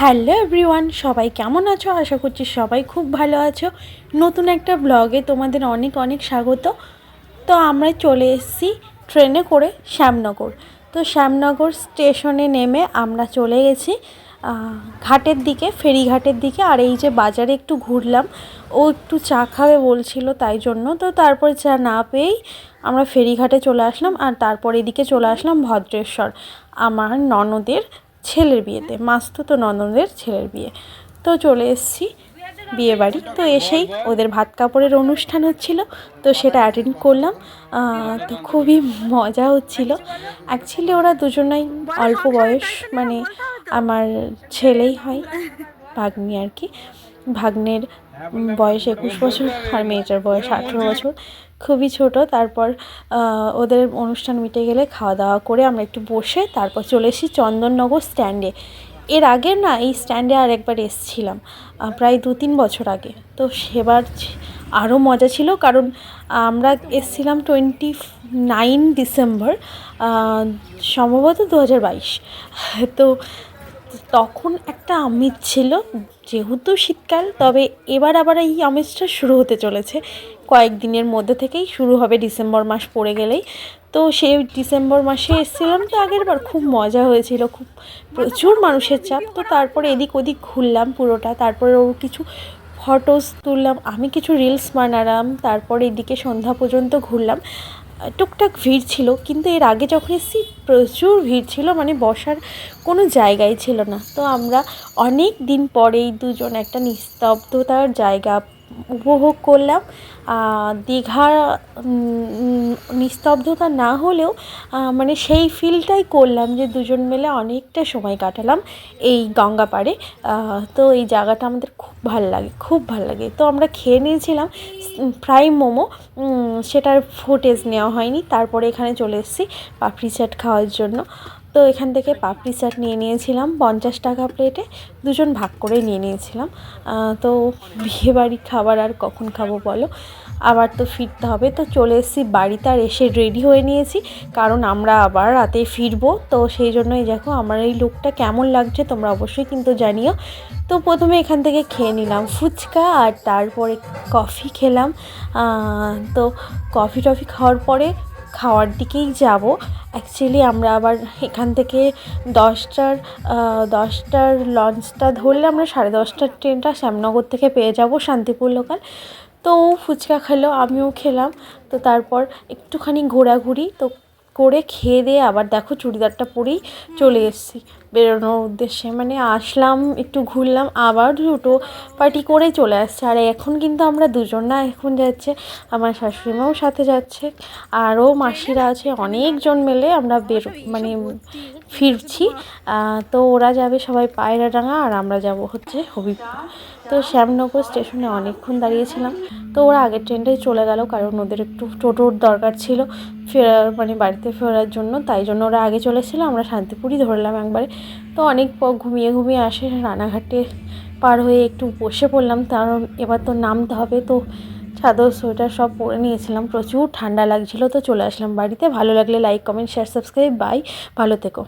Hello everyone, সবাই কেমন আছো? আশা করছি সবাই খুব ভালো আছো। নতুন একটা ব্লগে তোমাদের অনেক অনেক স্বাগত। তো আমরা চলে এসেছি ট্রেনে করে শ্যামনগর। তো শ্যামনগর স্টেশনে নেমে আমরা চলে গেছি ঘাটের দিকে, ফেরিঘাটের দিকে। আর এই যে বাজারে একটু ঘুরলাম, ও একটু চা খাবে বলছিল, তাই জন্য। তো তারপরে চা না পেয়েই আমরা ফেরিঘাটে চলে আসলাম। আর তারপর এদিকে চলে আসলাম ভদ্রেশ্বর, আমার ননদের ছেলের বিয়েতে, মাস্তুতো ননদের ছেলের বিয়ে। তো চলে এসেছি বিয়ে বাড়ি। তো এসেই ওদের ভাত কাপড়ের অনুষ্ঠান হচ্ছিল, তো সেটা অ্যাটেন্ড করলাম। তো খুবই মজা হচ্ছিল। অ্যাকচুয়ালি ওরা দুজনাই অল্প বয়স, মানে আমার ছেলেই হয়, ভাগ্নি আর কি। ভাগ্নের বয়স 21 বছর আর মেয়েটার বয়স 18 বছর, খুবই ছোট। তারপর ওদের অনুষ্ঠান মিটে গেলে খাওয়া দাওয়া করে আমরা একটু বসে তারপর চলে এসেছি চন্দননগর স্ট্যান্ডে। এর আগে না এই স্ট্যান্ডে আর একবার এসেছিলাম, প্রায় 2-3 বছর আগে। তো সেবার আরও মজা ছিল, কারণ আমরা এসেছিলাম 29 ডিসেম্বর, সম্ভবত 2022। তো তখন একটা আমেজ ছিল, যেহেতু শীতকাল, তবে এবার আবার এই আমেজটা শুরু হতে চলেছে কয়েকদিনের মধ্যে থেকেই শুরু হবে, ডিসেম্বর মাস পড়ে গেলেই। তো সেই ডিসেম্বর মাসে এসেছিলাম, তো আগের বার খুব মজা হয়েছিল, খুব প্রচুর মানুষের চাপ। তো তারপরে এদিক ওদিক ঘুরলাম পুরোটা, তারপরে ওর কিছু ফটোস তুললাম, আমি কিছু রিলস বানালাম, তারপরে এদিকে সন্ধ্যা পর্যন্ত ঘুরলাম। টুকটাক ভিড় ছিল, কিন্তু এর আগে যখন এসেছি প্রচুর ভিড় ছিল, মানে বসার কোনো জায়গাই ছিল না। তো আমরা অনেক দিন পরেই দুজন একটা নিস্তব্ধতার জায়গা উপভোগ করলাম। দীঘা নিস্তব্ধতা না হলেও মানে সেই ফিলটাই করলাম, যে দুজন মিলে অনেকটা সময় কাটালাম এই গঙ্গা পাড়ে। তো এই জায়গাটা আমাদের খুব ভাল লাগে, খুব ভাল লাগে। তো আমরা খেয়ে নিয়েছিলাম ফ্রাই মোমো, সেটার ফুটেজ নেওয়া হয়নি। তারপরে এখানে চলে এসেছি পাপড়ি চাট খাওয়ার জন্য। তো এখান থেকে পাপড়ি চাট নিয়ে নিয়েছিলাম 50 টাকা প্লেটে, দুজন ভাগ করে নিয়ে নিয়েছিলাম। তো বিয়েবাড়ির খাবার আর কখন খাবো বলো, আবার তো ফিরতে হবে। তো চলে এসেছি বাড়িতে, আর এসে রেডি হয়ে নিয়েছি, কারণ আমরা আবার রাতে ফিরবো। তো সেই জন্যই দেখো আমার এই লুকটা কেমন লাগছে তোমরা অবশ্যই কিন্তু জানিও। তো প্রথমে এখান থেকে খেয়ে নিলাম ফুচকা, আর তারপরে কফি খেলাম। তো কফি টফি খাওয়ার পরে খাওয়ার দিকেই যাব। অ্যাকচুয়ালি আমরা আবার এখান থেকে 10টার লঞ্চটা ধরলে আমরা 10:30টার ট্রেনটা শ্যামনগর থেকে পেয়ে যাব শান্তিপুর লোকাল। তো ও ফুচকা খেলো, আমিও খেলাম। তো তারপর একটুখানি ঘোরাঘুরি তো করে খেয়ে দিয়ে আবার দেখো চুড়িদারটা পরেই চলে এসেছি বেরোনোর উদ্দেশ্যে। মানে আসলাম, একটু ঘুরলাম, আবার দুটো পার্টি করে চলে আসছে। আর এখন কিন্তু আমরা দুজন না, এখন যাচ্ছে আমার শাশুড়িমাও সাথে যাচ্ছে, আরও মাসিরা আছে, অনেকজন মিলে আমরা মানে ফিরছি। তো ওরা যাবে সবাই পায়রাডাঙ্গা, আর আমরা যাব হচ্ছে হবিবপুর। তো শ্যামনগর স্টেশনে অনেকক্ষণ দাঁড়িয়েছিলাম। তো ওরা আগের ট্রেনটাই চলে গেল, কারণ ওদের একটু টোটোর দরকার ছিল ফেরার, মানে বাড়িতে ফেরার জন্য, তাই জন্য ওরা আগে চলেছিল, আমরা শান্তিপুরই ধরলাম একবারে। তো অনেক ঘুমিয়ে ঘুমিয়ে আসে রানাঘাটে পার হয়ে একটু বসে পড়লাম, কারণ এবার তো নামতে হবে। তো চাদর সোয়েটার সব পরে নিয়েছিলাম, প্রচুর ঠান্ডা লাগছিল। তো চলে আসলাম বাড়িতে। ভালো লাগলে like comment share subscribe, bye, ভালো থেকো।